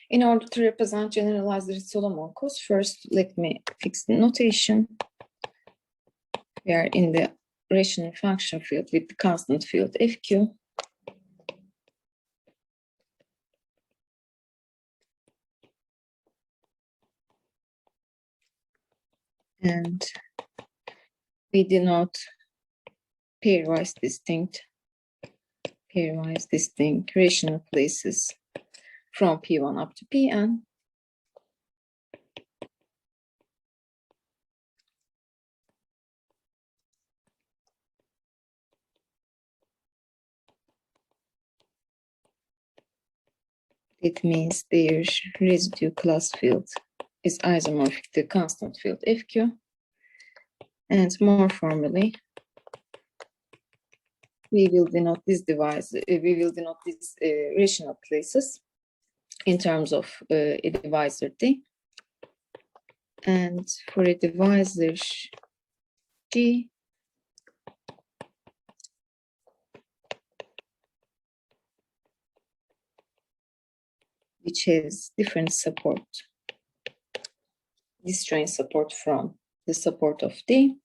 In order to represent generalized Solomon-Coase, first let me fix the notation. We are in the rational function field with the constant field FQ. And we denote pairwise distinct rational places from P1 up to Pn. It means their residue class field is isomorphic to constant field FQ. And more formally, we will denote these rational places in terms of a divisor D. And for a divisor G, which has different support, disjoint support from the support of D.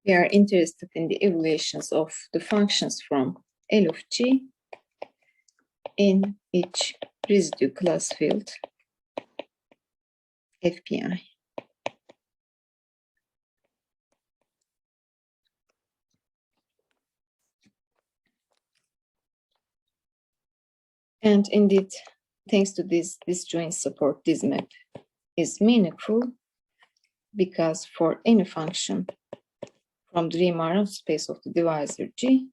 We are interested in the evaluations of the functions from L of G in each residue class field FPI. And indeed, thanks to this disjoint support, this map is meaningful because for any function from the Riemann space of the divisor G,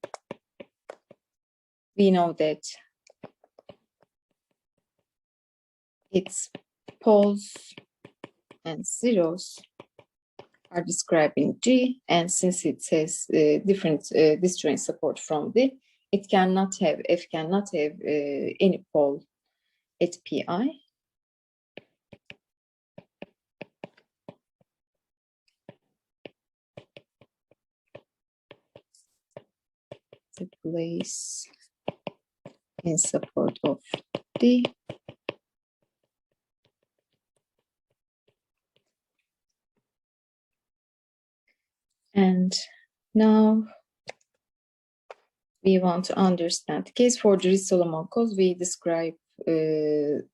we know that its poles and zeros are described in G, and since it has different disjoint support from D, F cannot have any pole at Pi. The place in support of D. And now we want to understand the case for the Solomon-Coase. We describe, in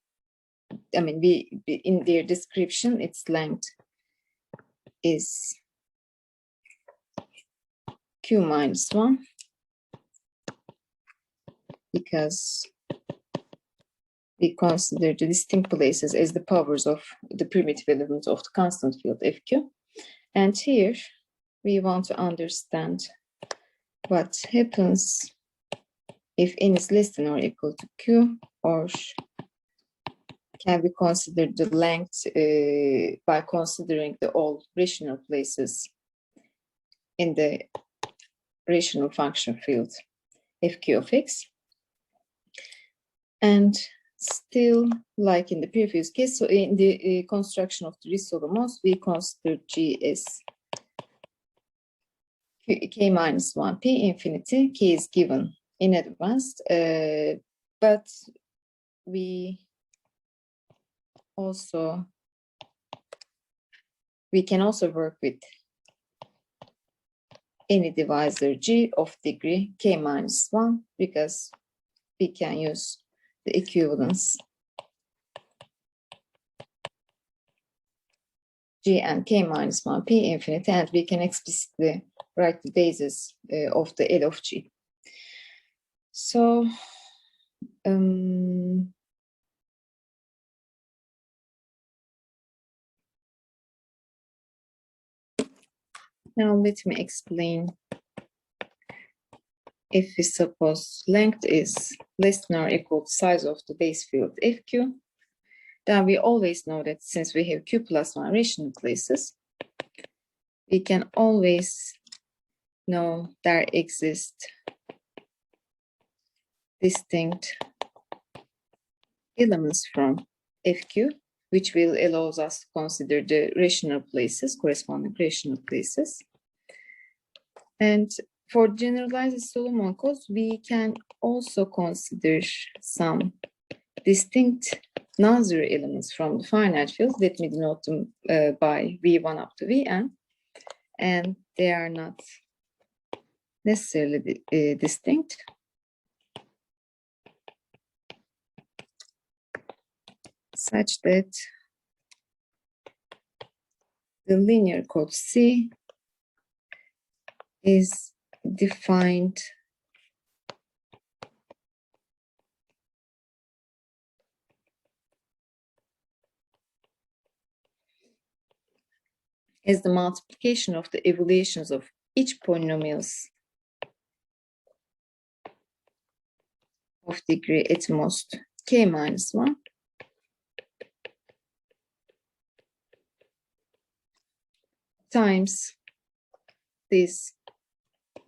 their description, its length is Q minus 1 because we consider the distinct places as the powers of the primitive element of the constant field FQ. And here we want to understand what happens if n is less than or equal to Q, or can we consider the length by considering the all rational places in the rational function field FQ of X. And still, like in the previous case, so in the construction of the Solomons, we consider G as K minus 1 P infinity. K is given in advance, but we can also work with any divisor G of degree K minus 1 because we can use the equivalence G and K minus 1 P infinity, and we can explicitly write the basis of the L of G. So now let me explain. If we suppose length is less than or equal to size of the base field FQ, then we always know that since we have Q plus 1 rational places, we can always know there exist distinct elements from FQ which will allows us to consider the rational places, corresponding rational places. And for generalized Solomon codes, we can also consider some distinct non-zero elements from the finite field. Let me denote them by V1 up to Vn, and they are not necessarily distinct. Such that the linear code C is defined as the multiplication of the evaluations of each polynomials of degree at most k minus 1 times these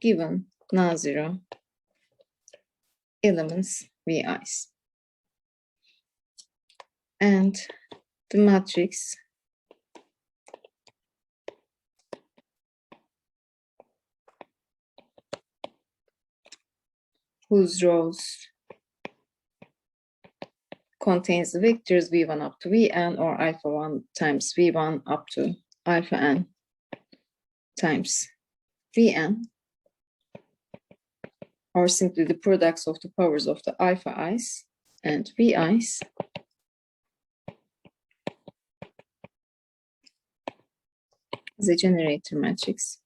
given non-zero elements Vi's. And the matrix whose rows contains the vectors V1 up to Vn, or alpha 1 times V1 up to alpha n times Vn, or simply the products of the powers of the alpha i's and Vi's, is a generator matrix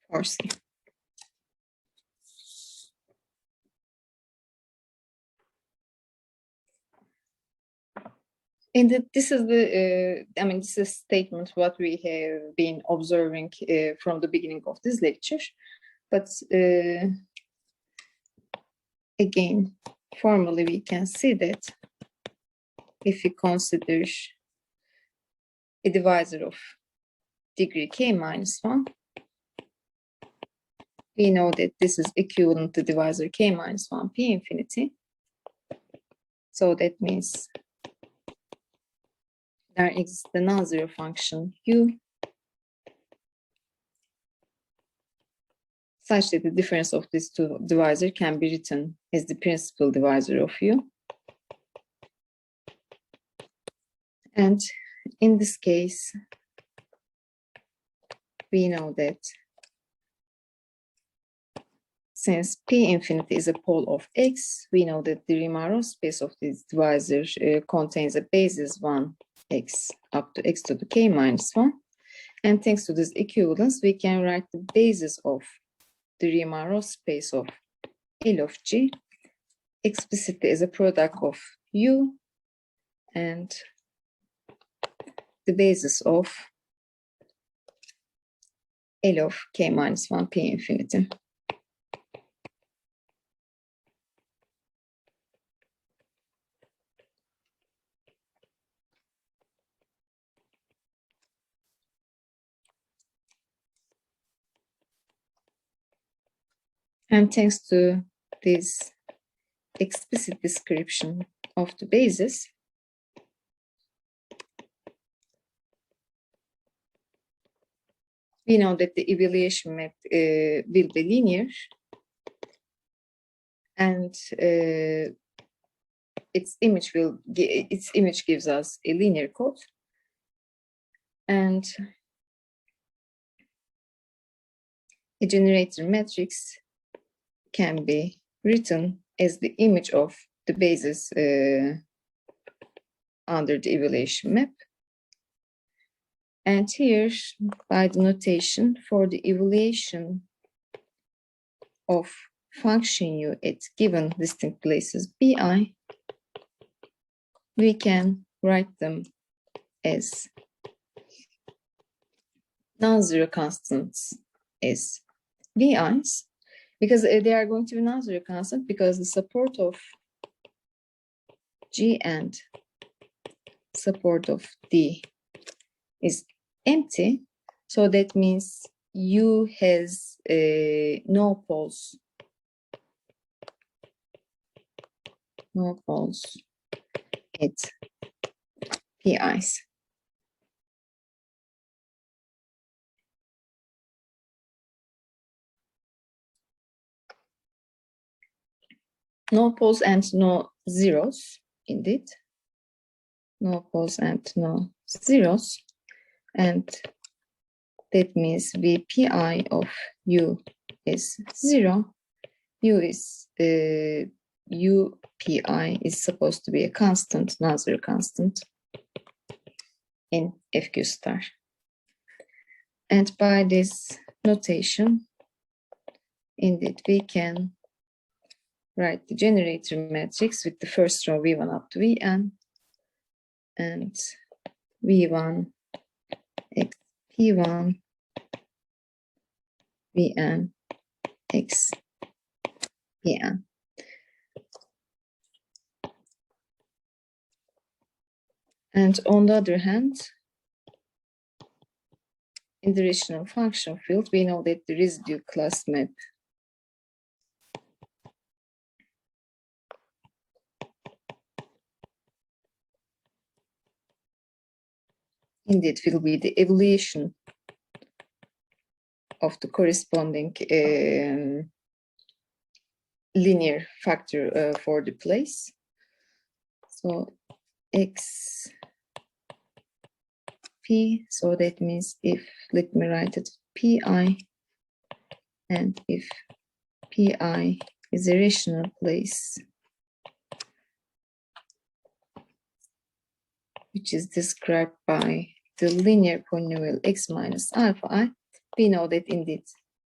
for C. And this is the, this is a statement what we have been observing from the beginning of this lecture. But again, formally we can see that if we consider a divisor of degree k minus 1, we know that this is equivalent to divisor k minus 1 p infinity. So that means there exists the non-zero function u such that the difference of these two divisors can be written as the principal divisor of u. And in this case, we know that since p infinity is a pole of x, we know that the Riemann-Roch space of this divisor contains a basis 1x up to x to the k minus 1. And thanks to this equivalence, we can write the basis of the Riemann-Roch space of L of G explicitly as a product of U and the basis of L of k minus 1 p infinity. And thanks to this explicit description of the basis, we know that the evaluation map will be linear, and its image gives us a linear code, and a generator matrix can be written as the image of the basis under the evaluation map. And here, by the notation for the evaluation of function u at given distinct places bi, we can write them as non-zero constants as vi's, because they are going to be non-zero constant because the support of G and support of D is empty. So that means U has no poles no poles at PIs. No poles and no zeros, indeed. No poles and no zeros. And that means VPI of U is 0. UPI is supposed to be a constant, non-zero constant in FQ star. And by this notation, indeed, we can write the generator matrix with the first row V1 up to Vn and V1 x P1 Vn x Pn. And on the other hand, in the rational function field, we know that the residue class map indeed will be the evaluation of the corresponding linear factor for the place. So x p, so that means if, let me write it, pi, and if pi is a rational place which is described by the linear polynomial x minus alpha I, we know that indeed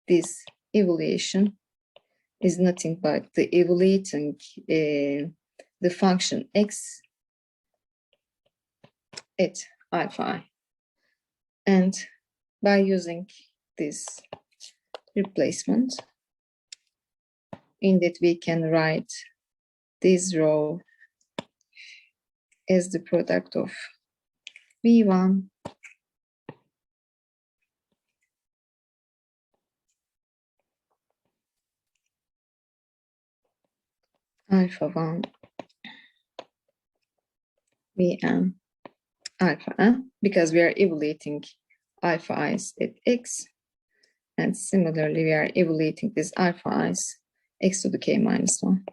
this evaluation is nothing but the evaluating the function x at alpha I. And by using this replacement, indeed we can write this row as the product of V1 alpha 1 Vn alpha n, because we are evaluating alpha i's at x, and similarly we are evaluating this alpha i's x to the k minus 1.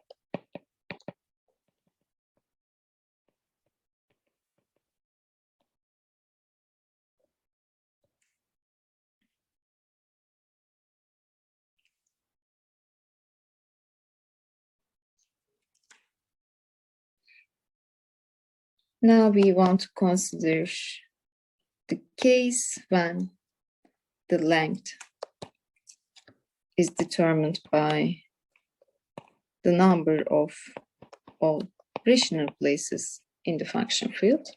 Now we want to consider the case when the length is determined by the number of all rational places in the function field.